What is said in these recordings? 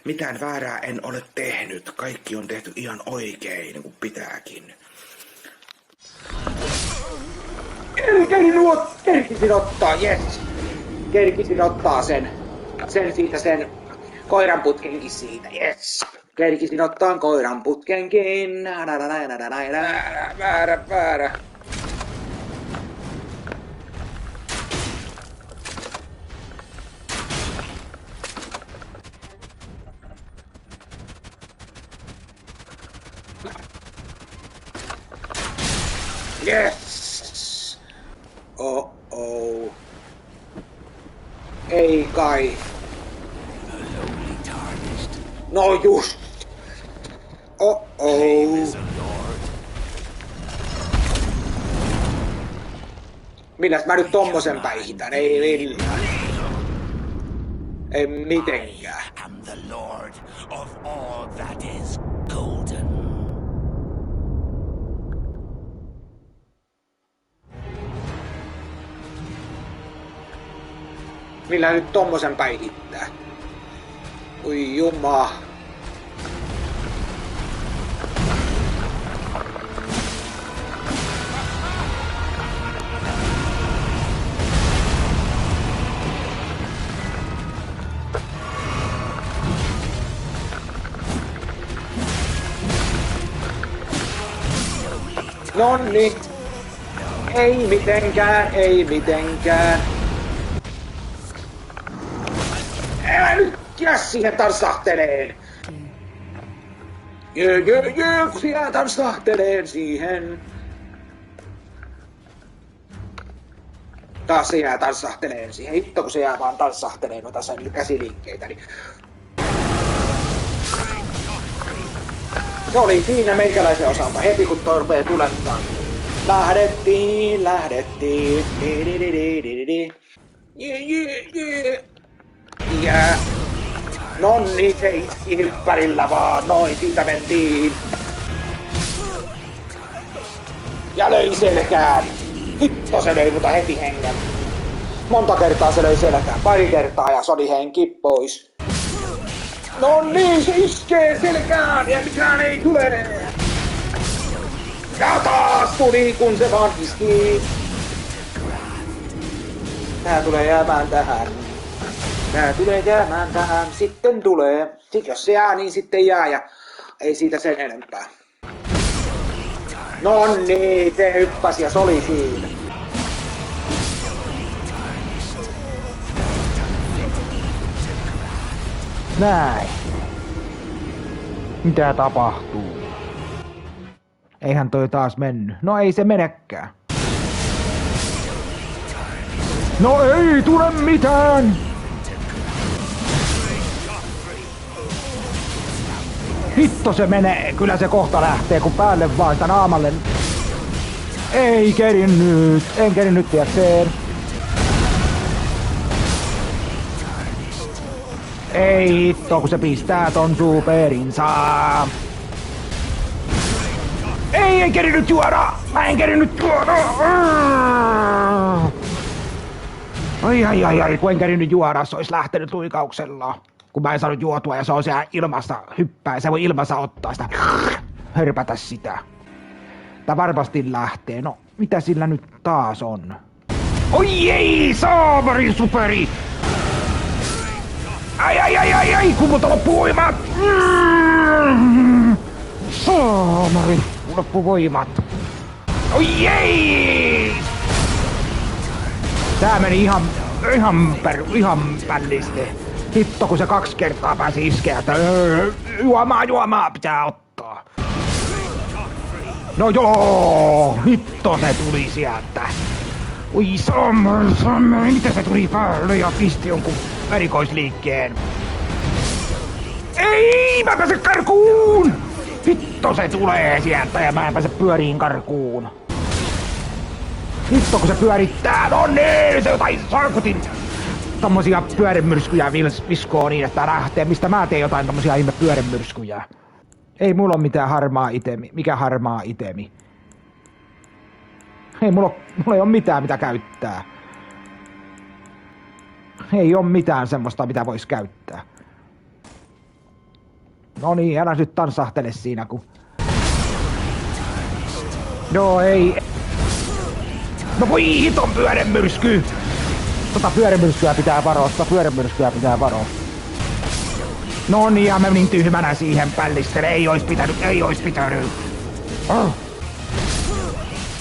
Mitään väärää en ole tehnyt. Kaikki on tehty ihan oikein, niin kuin pitääkin. Kerkisin ottaa, jes. Kerkisin ottaa sen koiranputkenkin siitä, jes. Kerkisin ottaa koiranputkenkin. Väärä. Yes! Oh. Ei kai. No just. Oh. Milläs mä nyt tommosen päihitän? Ei millään. Ei mitenkään. am the lord of all that is golden. Millä nyt tommosen päihittää? Oi jumaa. Nonni. Ei mitenkään. Älä nyt jää siihen tanssahteleen. Kun sinä tanssahteleen siihen. Taas se jää tanssahteleen siihen. Hitto kun se jää vaan tanssahteleen noita sen käsiliikkeitä. Niin... Se oli siinä meikäläisen osalta heti kun torpee tulettaan. Lähdettiin. Yeah. Nonni se iski hyppärillä vaan, noin siitä mentiin. Ja löi selkään. Hitto se löi mutta heti hengen. Monta kertaa se löi selkään, pari kertaa ja se oli henki pois. Nonni se iskee selkään ja mikään ei tule. Ja taas tuli kun se vaan iski. Tää tulee jäämään tähän. Sitten tulee. Sitten jos se jää, niin sitten jää ja ei siitä sen enempää. Nonni, se hyppäsi ja se oli siinä. Näin. Mitä tapahtuu? Eihän toi taas mennyt. No ei se menekään. No ei tule mitään! Hitto se menee, kyllä se kohta lähtee, kun päälle vaan sitä naamalle. Ei kerinnyt, en kerinnyt tiedäkseen. Ei hitto, kun se pistää ton superinsa. Ei kerinnyt juoda, mä en kerinnyt juoda. Ai, kun en kerinnyt juoda, se olisi lähtenyt luikauksella. Kun mä en saanut juotua ja se on siellä ilmassa hyppää, se voi ilmassa ottaa sitä, hörpätä sitä. Tää varmasti lähtee, no mitä sillä nyt taas on? Oi ei, saamari superi! Ai, kun multa loppuu voimat! Saamari, loppuu voimat. Oi ei! Tää meni ihan pälliste. Hitto kun se 2 kertaa pääsi iskeä, että juomaa pitää ottaa. No joo, hitto se tuli sieltä. Oi saamari, mitä se tuli päälle ja pisti jonkun erikoisliikkeen. Ei, mä pääsen karkuun! Hitto se tulee sieltä ja mä en pääse pyöriin karkuun. Hitto kun se pyörittää, no niin, se jotain sarkutin. Tommosia pyörimyrskyjä viskoo niin, että lähtee. Mistä mä teen jotain tommosia ihme pyörimyrskyjä? Ei mulla oo mitään harmaa itemi. Mikä harmaa itemi? Ei mulla ei oo mitään mitä käyttää. Ei oo mitään semmoista mitä vois käyttää. No niin, älä nyt tanssahtele siinä kun... No ei... No voi hiton pyörämyrsky! Pyörämyrskyä pitää varoa. No niin, ja mä menin tyhmänä siihen pällistele. Ei ois pitänyt. Oh.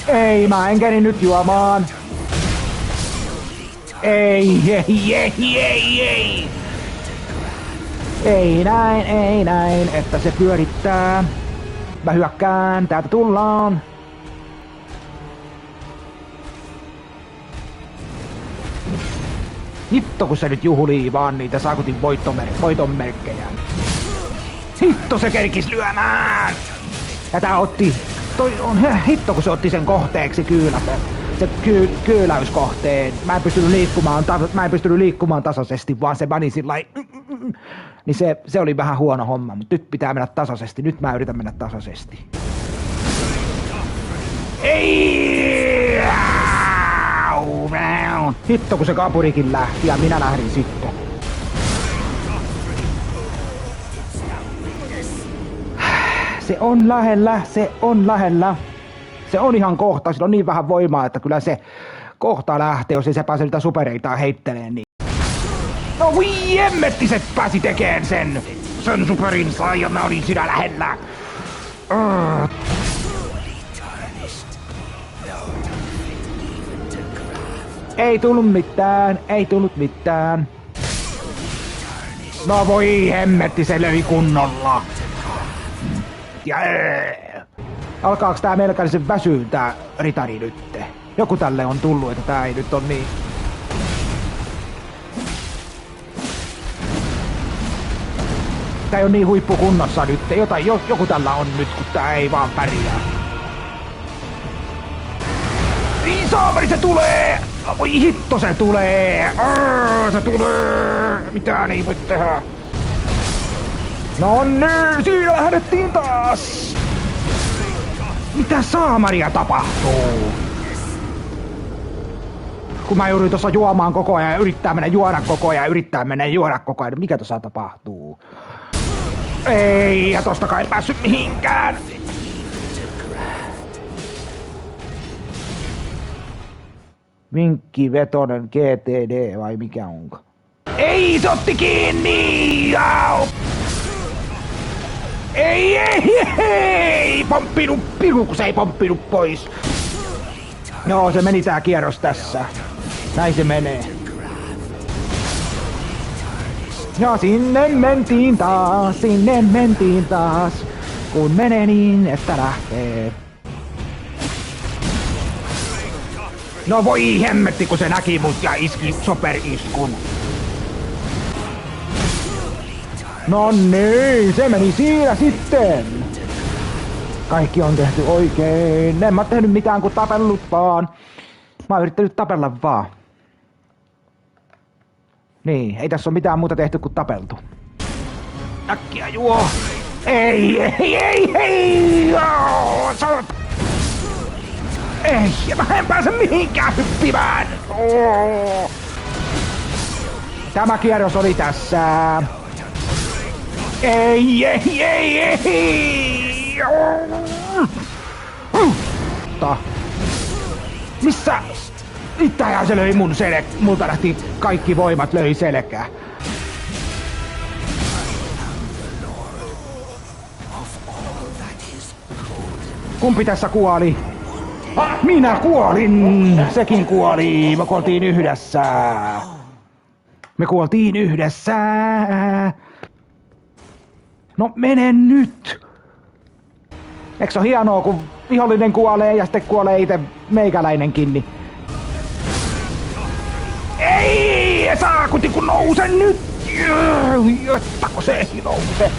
Ei, mä en keri nyt juomaan. Ei. Ei näin, että se pyörittää. Mä hyökkään, täältä tullaan. Hitto kun se nyt juhlii vaan niitä saakutin voitonmerkkejä. Hitto se kerkis lyömään! Ja tää otti... hitto kun se otti sen kohteeksi kyyläyskohteen. Mä en pystynyt liikkumaan tasaisesti, vaan se meni sillai... Niin se oli vähän huono homma, mutta nyt pitää mennä tasaisesti. Nyt mä yritän mennä tasaisesti. Ei! Hitto kun se kapurikin lähti ja minä lähdin sitten. Se on lähellä. Se on ihan kohta, sillä on niin vähän voimaa, että kyllä se kohta lähtee, jos ei se pääse niitä supereitaan heitteleen niin. No voi emmetti se pääsi tekeen sen superin sai ja mä olin siinä lähellä. Ei tullut mitään. No voi hemmetti, se löi kunnolla. Ja alkaaks tää melkäisen väsyyn tää ritari nytte? Joku tälle on tullut, että tää ei nyt on niin... Tää ei on niin huippukunnossa nyt. Joku tällä on nyt, kun tää ei vaan pärjää. Niin saamari se tulee! Voi hitto se tulee! Se tulee! Mitään ei voi tehdä. No niin, siinä lähdettiin taas! Mitä saamaria tapahtuu? Kun mä jouduin tossa juomaan koko ajan ja yrittää mennä juoda koko ajan, niin mikä tossa tapahtuu? Ei, ja tostakaan ei päässyt mihinkään! Vinkkivetonen GTD vai mikä onko? Ei, se otti kiinni! Au! Ei! Pomppinut piru, kun se ei pomppinut pois. Joo, se meni tää kierros tässä. Näin se menee. Ja sinne mentiin taas. Kun menee niin, että lähtee. No voi hemmetti, kun se näki mut ja iski superiskun. No niin, se meni siinä sitten. Kaikki on tehty oikein. En mä tehnyt mitään kuin tapellut vaan. Mä oon yrittänyt tapella vaan. Niin, ei tässä ole mitään muuta tehty kuin tapeltu. Äkkiä juo! Ei! Ei, mä en pääse mihinkään hyppimään! Tämä kierros oli tässä. Ei! Missä? Mitähän se löi mun multa lähti kaikki voimat löi selkää. Kumpi tässä kuoli? Minä kuolin! Sekin kuoli! Me kuoltiin yhdessä! No mene nyt! Eikö se ole hienoa, kun vihollinen kuolee ja sitten kuolee itse meikäläinenkin, niin... Ei! Saakuti kun nouse nyt! Jottako se ei nouse?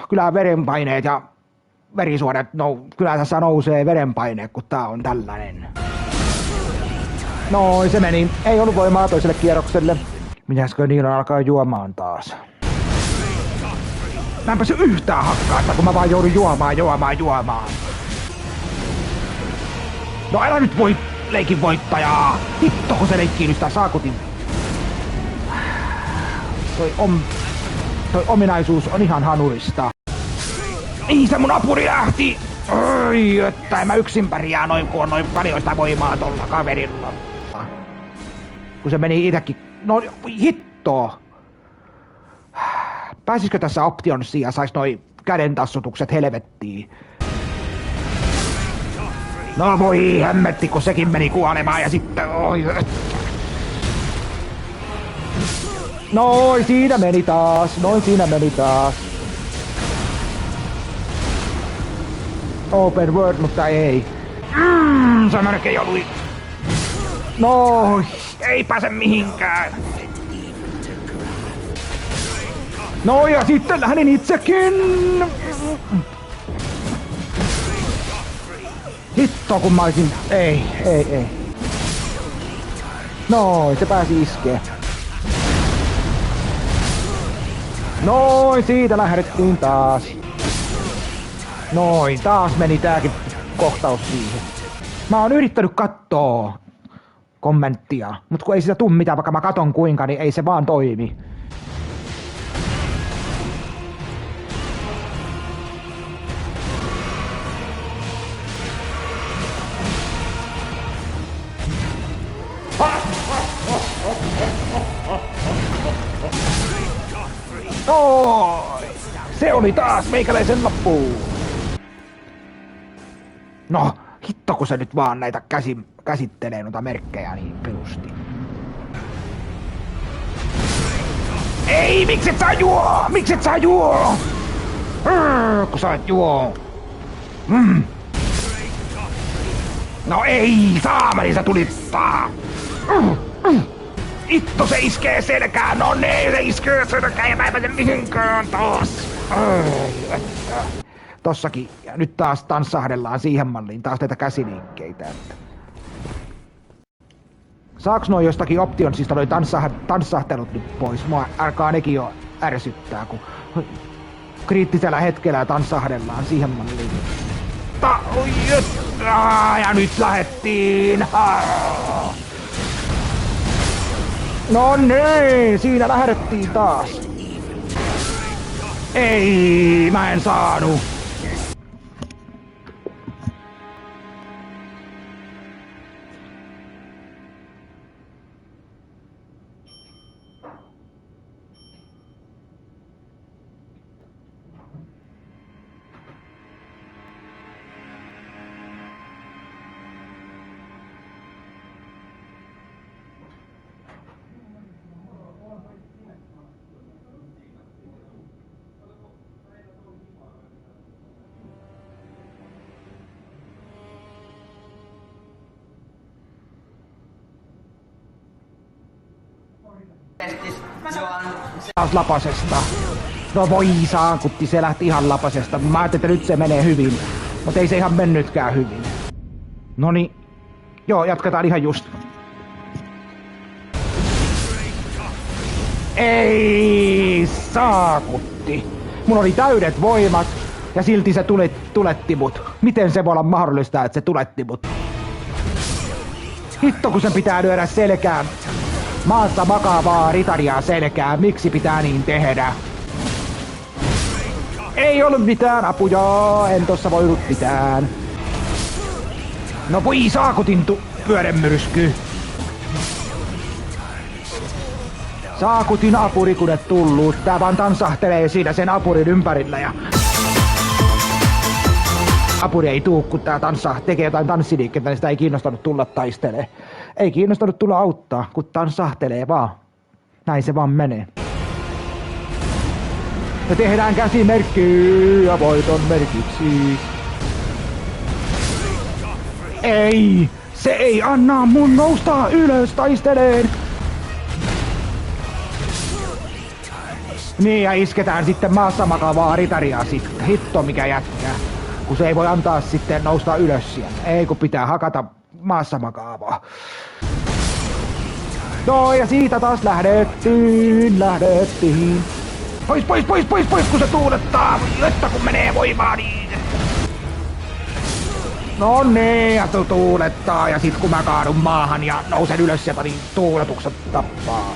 Kyllä verenpaineet ja verisuonet, kyllä tässä nousee verenpaineet, kun tää on tällainen. Noin se meni. Ei ollut voimaa toiselle kierrokselle. Mitäskö niin alkaa juomaan taas? Mä en pääsy yhtään hakkaasta, kun mä vaan joudun juomaan. No älä nyt voi leikin voittajaa! Hitto kun se leikkii nyt sitä saakutin. Toi on... Toi ominaisuus on ihan hanurista. Niin se mun apuri lähti! Oi, että en mä yksin pärjää noin, kun on noin paljon sitä voimaa tolla kaverilla. Kun se meni itekin... No hitto! Pääsisikö tässä Optionsiin ja sais noi käden tassutukset helvettiin? No voi hemmetti, kun sekin meni kuolemaan ja sitten... Oi, noin siinä meni taas, Open world, mutta ei. Se melkein oli. No, ei pääse mihinkään. No ja sitten lähdin itsekin. Hitto kun mä olisin... Ei. Noin, se pääsi iskee. Noin, siitä lähdettiin taas. Noin, taas meni tääkin kohtaus siihen. Mä oon yrittänyt kattoo kommenttia, mut kun ei sitä tuu mitään, vaikka mä katon kuinka, niin ei se vaan toimi. Noin! Se oli taas meikäläisen loppuun! No, hitto kun se nyt vaan näitä käsittelee noita merkkejä niin perusti. Ei, mikset sä juo? Kun sä et juo. No ei, saamari sä tulittaa. Itto se iskee selkään, no niin se iskee selkään ja mä en pääse mihinkään taas. Tossakin, ja nyt taas tanssahdellaan siihen malliin taas näitä käsiliikkeitä. Saaks noi jostakin Optionsista noi tanssahtelut nyt pois? Mua alkaa nekin jo ärsyttää, kun kriittisellä hetkellä tanssahdellaan siihen malliin. Ja nyt lähettiin! No niin, siinä lähdettiin taas. Ei, mä en saanut. Taas lapasesta. No voi saakutti, se lähti ihan lapasesta. Mä ajattelin, että nyt se menee hyvin. Mutta ei se ihan mennytkään hyvin. Noni. Joo, jatketaan ihan just. Ei saakutti. Mun oli täydet voimat ja silti se tuletti mut. Miten se voi olla mahdollista, että se tuletti mut? Hitto kun sen pitää lyödä selkään. Maassa makaavaa ritaria selkää, miksi pitää niin tehdä? Ei ollut mitään apuja, en tossa voinut mitään. No voi saakutin pyöremyrsky. Saakutin apuri kun et tullut, tää vaan tansahtelee siinä sen apurin ympärillä ja... Apuri ei tuu, kun tää tekee jotain tanssiliikkeitä, niin sitä ei kiinnostanut tulla taistelee. Ei kiinnostanut tulla auttaa, kun tanssahtelee vaan. Näin se vaan menee. Me tehdään käsimerkki ja voiton merkiksi. Ei! Se ei anna mun nousta ylös taisteleen! Niin ja isketään sitten maassa makaavaa ritaria sitten. Hitto mikä jätkää. Kun se ei voi antaa sitten nousta ylös siellä. Ei kun pitää hakata maassa makaavaa. No ja siitä taas lähdettiin. Pois, kun se tuulettaa. Jotta kun menee voimaan niin. No niin, ja tuulettaa. Ja sit kun mä kaadun maahan ja nousen ylös sieltä, niin tuuletukset tappaa.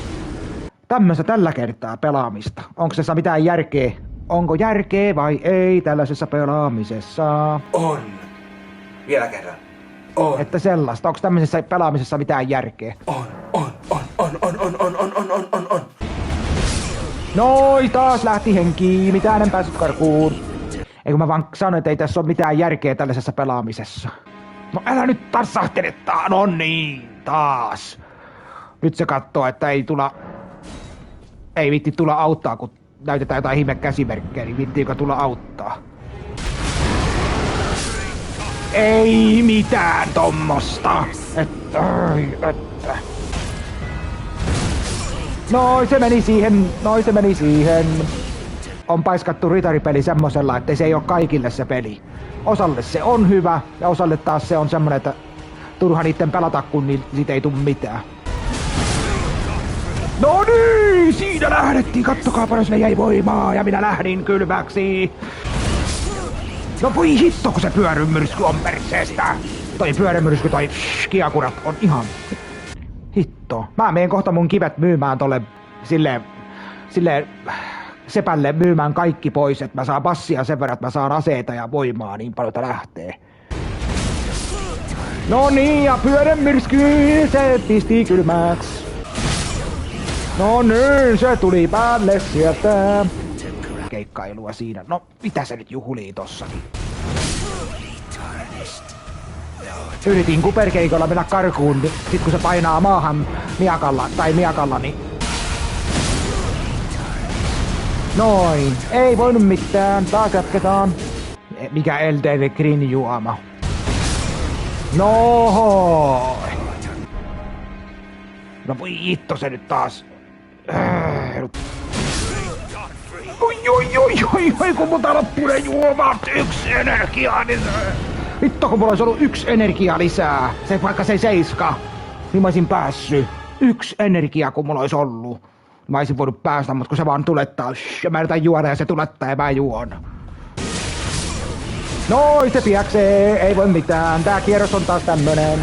tämmöistä tällä kertaa pelaamista. Onko se mitään järkeä? Onko järkeä vai ei tällaisessa pelaamisessa? On. Vielä kerran. On. Että sellaista. Onko tämmöisessä pelaamisessa mitään järkeä? On. Noi, taas lähti henkiin. Mitään en päässyt karkuun. Eikö mä vaan sanoin, että ei tässä ole mitään järkeä tällaisessa pelaamisessa. No älä nyt taas sahtelettaa. No niin, taas. Nyt se kattoo, että ei viitti tulla auttaa, kun näytetään jotain ihme käsimerkkejä, niin viittiinkö tulla auttaa? Ei mitään tommosta. Noi se meni siihen. On paiskattu ritaripeli semmosella, että se ei oo kaikille se peli. Osalle se on hyvä ja osalle taas se on semmonen, että turha niitten pelata, kun siitä ei tuu mitään. No niin, siinä lähdettiin. Kattokaa paljon sille jäi voimaa ja minä lähdin kylmäksi. No voi hitto, kun se pyörrymyrsky on perseestä. Toi pyörrymyrsky, toi kiakurat on ihan... Hitto. Mä meen kohta mun kivet myymään tolle sille sepälle myymään kaikki pois, että mä saan passia sen verran, että mä saan aseita ja voimaa niin paljon, että lähtee. No niin, ja pyörrymyrsky, se pisti kylmäksi. No niin, se tuli päälle sieltä. Keikkailua siinä. No, mitä se nyt juhlii tossakin? Yritin kuperkeikolla mennä karkuun, sit kun se painaa maahan miakalla, niin... Noin, ei voinut mitään, taas jatketaan. Mikä Elden Ring juoma? No vittu se nyt taas. Oi, kun multa loppuu ne juomat, 1 energiaa lisää. Vittu, kun mulla olisi ollut 1 energiaa lisää. Se vaikka se 7, niin mä olisin päässyt. 1 energiaa, kun mulla olisi ollut. Mä olisin voinut päästä, mutta kun se vaan tulettaa. Ja mä yritän juoda ja se tulettaa ja mä juon. Noi, se piaksee. Ei voi mitään. Tää kierros on taas tämmönen.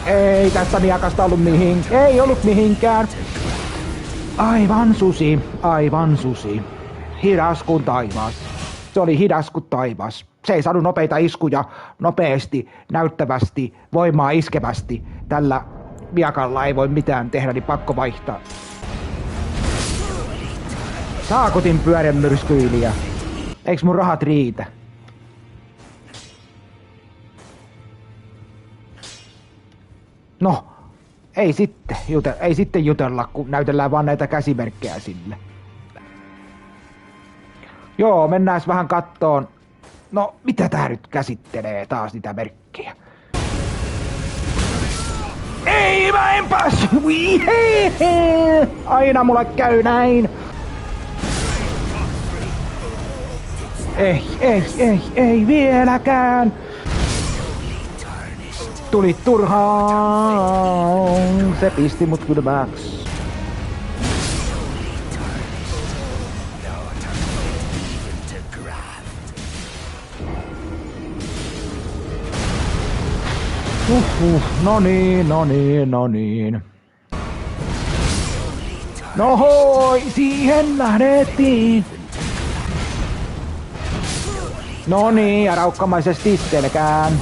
Ei tästä miakasta ollut ei ollut mihinkään. Aivan susi. Hidas kuin taivas. Se oli hidas kuin taivas. Se ei saanut nopeita iskuja nopeasti, näyttävästi, voimaa iskevästi. Tällä miakalla ei voi mitään tehdä, niin pakko vaihtaa. Saakotin pyöränmyrskyilijä. Eiks mun rahat riitä? No, ei sitten jutella, kun näytellään vaan näitä käsimerkkejä sille. Joo, mennääs vähän kattoon. No, mitä tää nyt käsittelee taas niitä merkkejä? Ei, mä en päässyt! Aina mulle käy näin! Ei vieläkään! Tuli turhaan! Se pisti mut kylmäks. No niin. No hoi, siihen lähdettiin. No niin, ja raukkamaisesti selkään.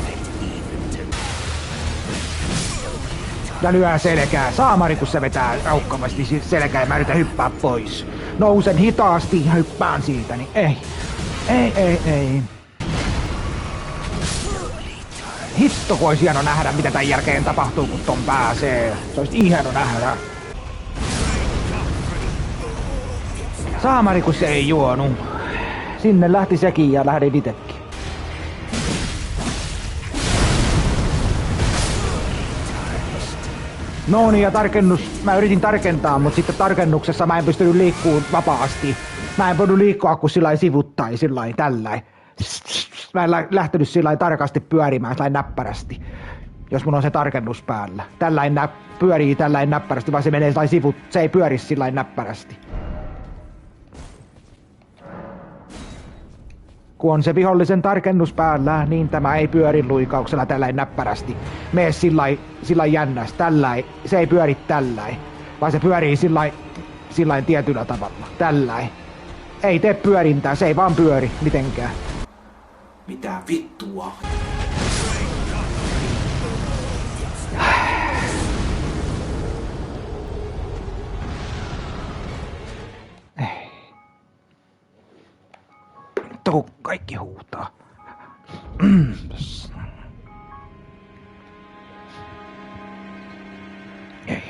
Ja lyö selkää. Saamari, kun se vetää raukkamaisesti selkää ja mä yritän hyppää pois. Nousen hitaasti ja hyppään siitä, niin ei. Hitto, kun olisi hieno nähdä, mitä tän jälkeen tapahtuu, kun ton pääsee. Se olisi hieno nähdä. Saamari, kun se ei juonut. Sinne lähti sekin ja lähdin itekin. No niin, ja mä yritin tarkentaa, mutta sitten tarkennuksessa mä en pystynyt liikkuun vapaasti. Mä en voinut liikkua, kun sillain sivuttain, sillain tälläin. Mä en lähtenyt sillain tarkasti pyörimään, sillain näppärästi. Jos mun on se tarkennus päällä. Tälläin pyörii tälläin näppärästi, vaan se menee sillain sivut, se ei pyöri sillain näppärästi. Kun on se vihollisen tarkennus päällä, niin tämä ei pyöri luikauksella tälläin näppärästi. Mene sillai jännäs, tälläin. Se ei pyöri tälläin, vaan se pyörii sillain tietyllä tavalla, tälläin. Ei tee pyörintää, se ei vaan pyöri mitenkään. Mitä vittua? Tuo kaikki huutaa. Ei.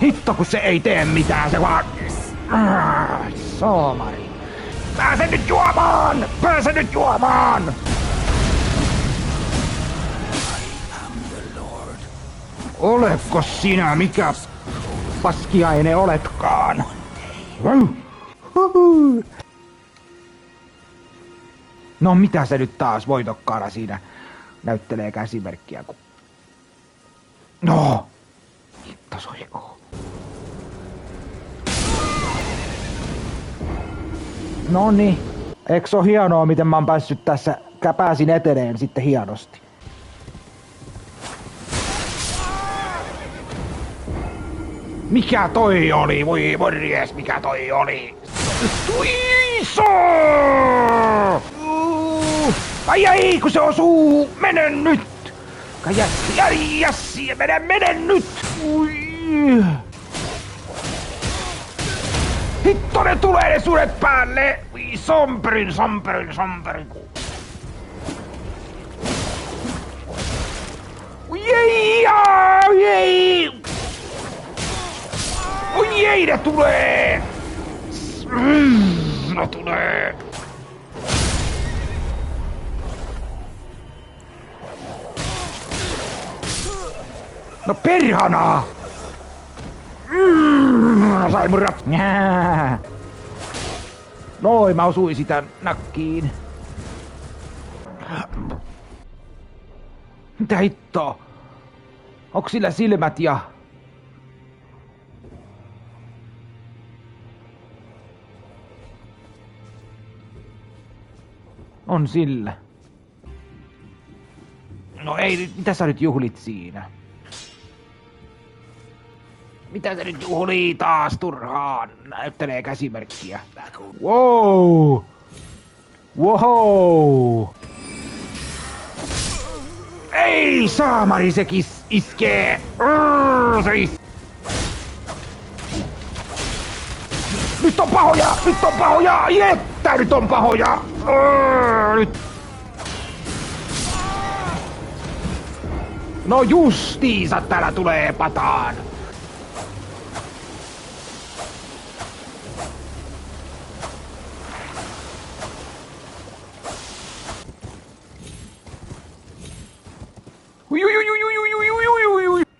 Hitto kun se ei tee mitään, se vaan... Soomari. Pääse nyt juomaan! Pääse nyt juomaan! Oletko sinä mikä paskiaine oletkaan? No mitä se nyt taas voitokkaana siinä näyttelee käsimerkkiä kun... No! Hitto soikoo. Noniin. Eikö se oo hienoa miten mä oon päässyt tässä, pääsin eteneen sitten hienosti. Mikä toi oli? Voi morjes, mikä toi oli? Tuiso! Ai, kun se osuu! Mene nyt! Jässi, mene nyt! Ui. Hitto, ne tulee ne sudet päälle! Ui, somperin. Ui, ei, ne tulee! Ne tulee! No perhana! Sai mun Noin, mä osuin sitä nakkiin. Mitä hittoa? Onks sillä silmät ja... On sillä. No ei, mitä sä nyt juhlit siinä? Mitä se nyt juhlii taas turhaan? Näyttelee käsimerkkiä. Wow! Wow! Ei saamari se iskee! Se Nyt on pahoja! Jettä, nyt on pahoja! Nyt. No justiinsa täällä tulee pataan!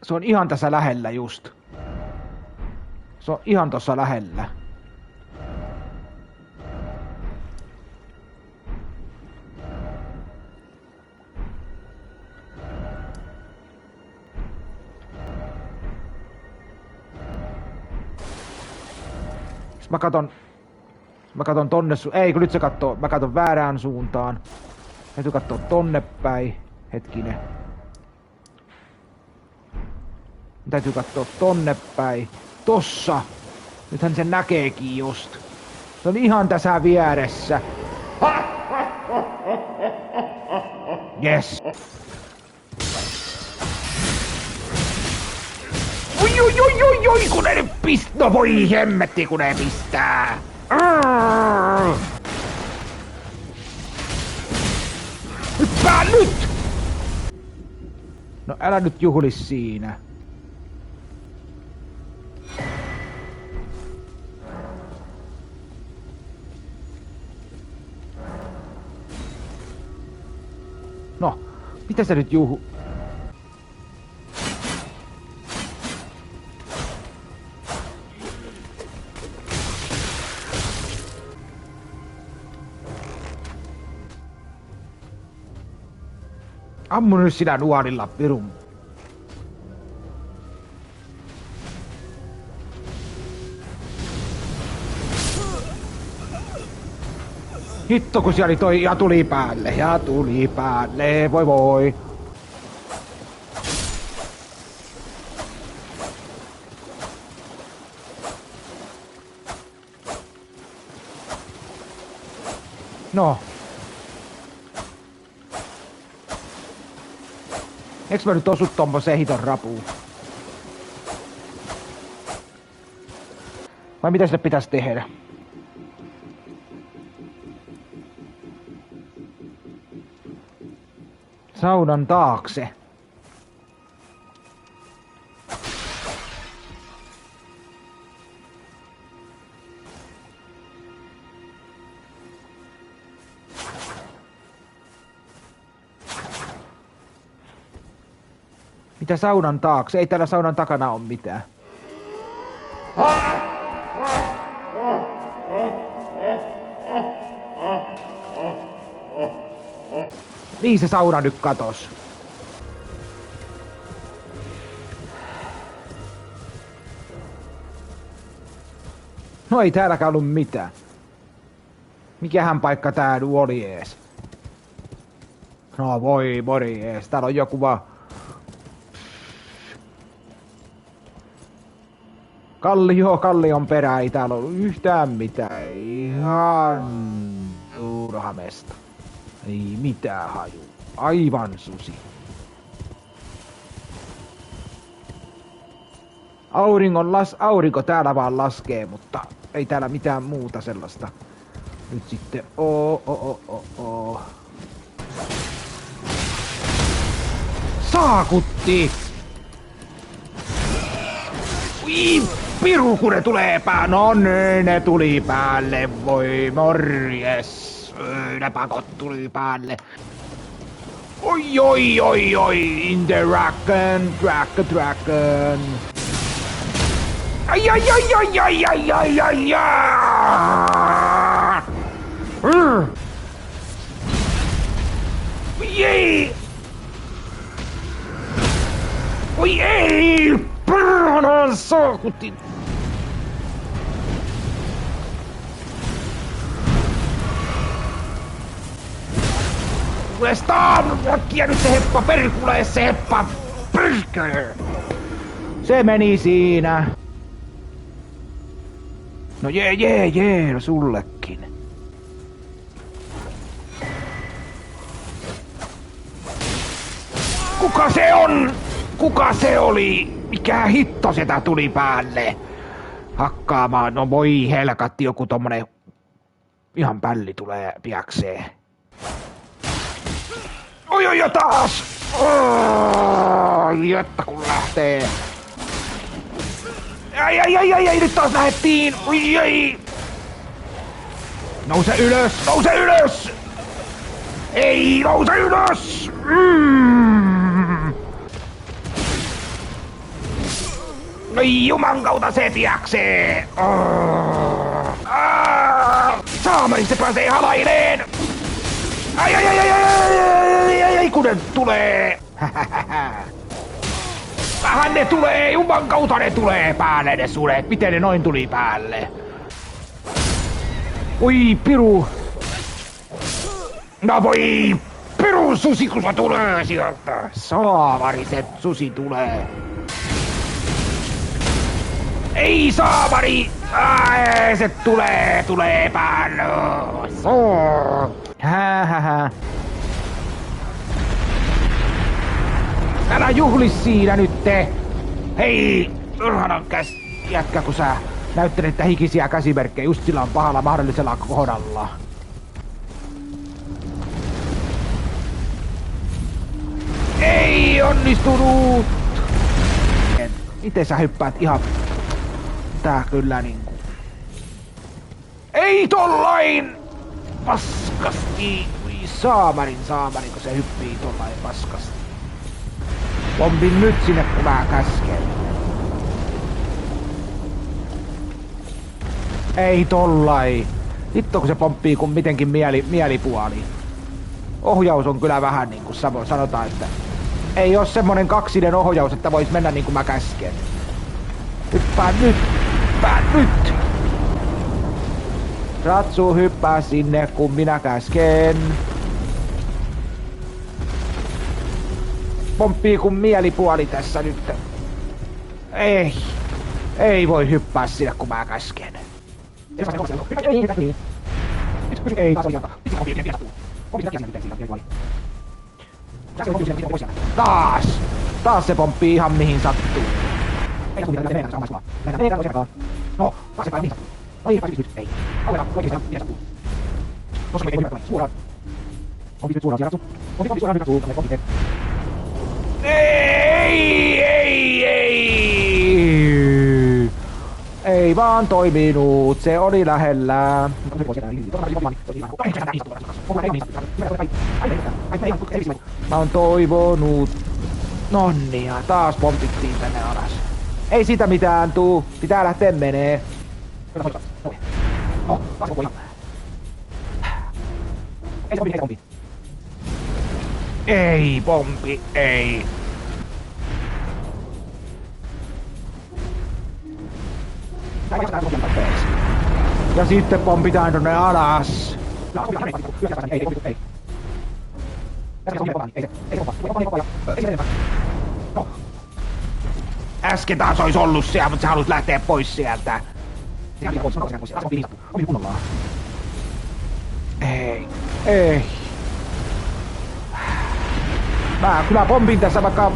Se on ihan tässä lähellä just. Se on ihan tossa lähellä. Mä katon tonne ei kun nyt se kattoo, mä katon väärään suuntaan. Täytyy kattoo tonne päin. Hetkinen. Täytyy kattoo tonne päin. Tossa! Nythän se näkeekin just. Se on ihan tässä vieressä. Yes. Oi, kun ne nyt no voi hemmetti kun ne pistää. Hyppää nyt! No älä nyt juhli siinä. No, mitä sä nyt juhu? Ammu nyt sinä nuorilla pirun. Hitto kun siellä oli toi ja tuli päälle, voi voi. No. Eiks mä nyt osu tommoseen hiton rapuun? Vai mitä sille pitäisi tehdä? Saunan taakse. Mitä saunan taakse? Ei täällä saunan takana ole mitään. Niin se sauna nyt katos. No ei täälläkään ollut mitään. Mikähän paikka tää nyt oli ees? No voi morjes, täällä on joku vaan... Kallion perä, ei täällä ollut yhtään mitään. Ihan turha mesta. Ei mitään haju. Aivan susi. Aurinko täällä vaan laskee, mutta ei täällä mitään muuta sellaista. Nyt sitten Saakutti! Ui, piru kun ne tulee no ne tuli päälle, voi morjes. Ne pakot tuli päälle. Oi, in the dragon. Ai. Jei! Oi ei! Perhanan saakutin! Uudestaan! Äkkiä nyt se heppa perkulee se heppa! Perkele! Se meni siinä! No jee, no sullekin. Kuka se on? Kuka se oli? Mikä hitto sitä tuli päälle? Hakkaamaan, no voi helkatti, joku tommonen ihan pälli tulee piakseen. Oi ja taas! Jotta kun lähtee. Ai, nyt taas lähettiin! Oi! Nouse ylös! Ei, nouse ylös! Ai juman kautta se piaksee! Saamari, se pääsee halaileen! Ai, kun ne tulee! Vähän ne tulee, juman kautta ne tulee päälle ne sudet. Miten ne noin tuli päälle? Oi, piru! No voi, piru susi, kun se tulee sieltä! Saamari, se susi tulee! Ei saamari! Ai, se tulee päälle! Hähähä. Älä juhli siinä nytte! Hei! Turhanan jätkä, kun sä näyttelet hikisiä käsimerkkejä just sillä on pahalla mahdollisella kohdalla. Ei onnistunut! Miten sä hyppäät ihan... Tää kyllä niinku... Ei tollain! Paskasti! Ui saamarin, kun se hyppii tollain paskasti. Pompin nyt sinne, kun mä käsken. Ei tollai. Hitto kun se pomppii kun mitenkin mielipuoli. Ohjaus on kyllä vähän niinku sanotaan, että... Ei oo semmonen kaksinen ohjaus, että vois mennä niinku mä käsken. Hyppää nyt! Ratsu hyppää sinne, kun minä käsken. Pomppii kun mielipuoli tässä nyt. Ei voi hyppää sinne, kun mä käsken. Ei, Taas se pomppii ihan mihin sattuu. No, taas se päällä mihin sattuu. Ai, pääsis nyt. Ei. Aueta, oikeesti mihin sattuu. Tossa ei voi suoraan. Pompit nyt suoraan, siellä Ratsu. Pompit suoraan, nyt Ratsu. Pompit. Ei vaan toiminut, se oli lähellä. Mä oon toivonut. Nonnia, taas pompittiin tänne alas. Ei siitä mitään tuu, pitää lähteä menee. Ei pompi, ei. Ja sitten pompitaan tonne alas. Äsken taas ois ollut siellä, mutta sä haluat lähteä pois sieltä. Ei. Mä kyllä pompin tässä vaikka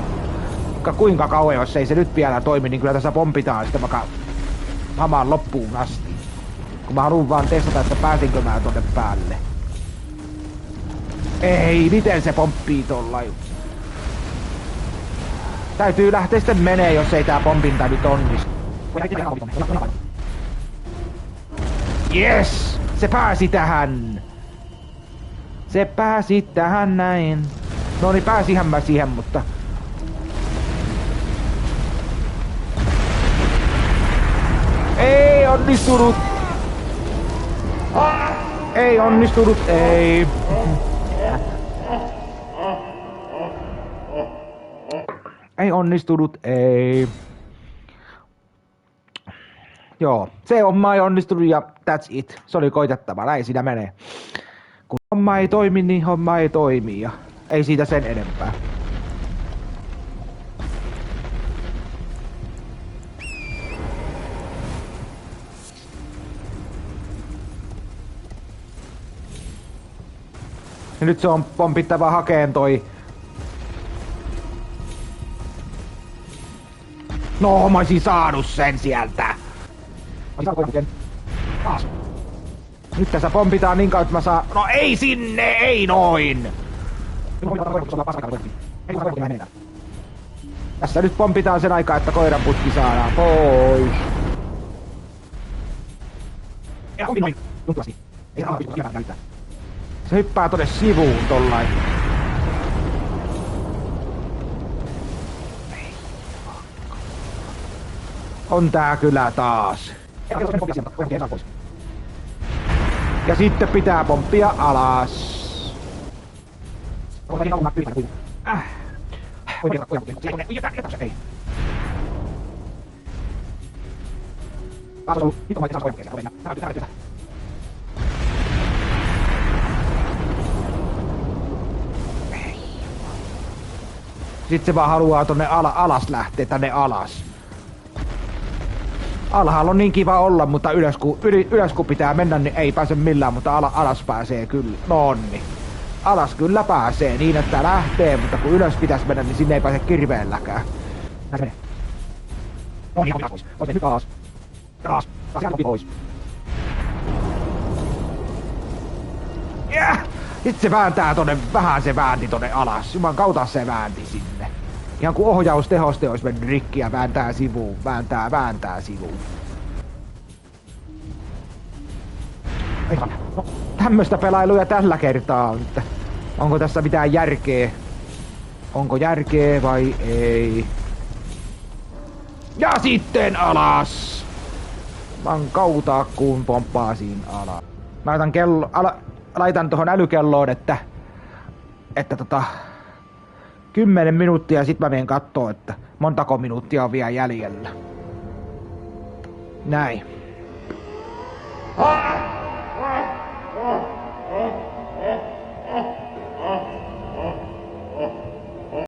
kuinka kauan, jos ei se nyt vielä toimi, niin kyllä tässä pompitaan sitten vaikka hamaan loppuun asti. Kun mä haluun vaan testata, että pääsinkö mä tonne päälle. Ei, miten se pomppii tollain? Täytyy lähteä sitten menee, jos ei tää pompinta nyt onnistu. Yes! Se pääsi tähän! Se pääsi tähän näin. No niin, pääsihän mä siihen, mutta... Ei onnistunut! Ei onnistunut, ei. Ei onnistunut, ei. Joo, se homma ei onnistunut ja that's it. Se oli koitettava, näin siinä menee. Kun homma ei toimi, niin homma ei toimi ja ei siitä sen enempää. Ja nyt se on pompittava hakeen toi. No, mä oisin saanut sen sieltä. Nyt tässä pompitaan niin kauan, että mä saan... No ei sinne, ei noin! Tässä nyt pompitaan sen aikaa, että koiran putki saadaan pois. Se hyppää tonne sivuun tollain. On tää kyllä taas. Ja sitten pitää pomppia alas. Sitten se vaan haluaa tonne alas lähteä, tänne alas. Alhaalla on niin kiva olla, mutta ylös kun pitää mennä, niin ei pääse millään, mutta alas pääsee kyllä. Nonni. Alas kyllä pääsee niin, että lähtee, mutta kun ylös pitäisi mennä, niin sinne ei pääse kirveelläkään. Näin se menee. Nonni, pois. Pois, nyt alas. Alas. Taas pois. Sitten se vääntää tonne, vähän se väänti tonne alas. Juman kautta se väänti sinne. Ihan kuin ohjaustehoste olisi mennyt rikki ja vääntää sivuun, vääntää sivuun. No, tämmöstä pelailuja tällä kertaa on, että onko tässä mitään järkeä? Onko järkeä vai ei? Ja sitten alas! Mä kautaa kun pomppaasin alas. Mä laitan tohon älykelloon, että 10 minuuttia ja sit mä menen kattoo, että montako minuuttia on vielä jäljellä. Näin.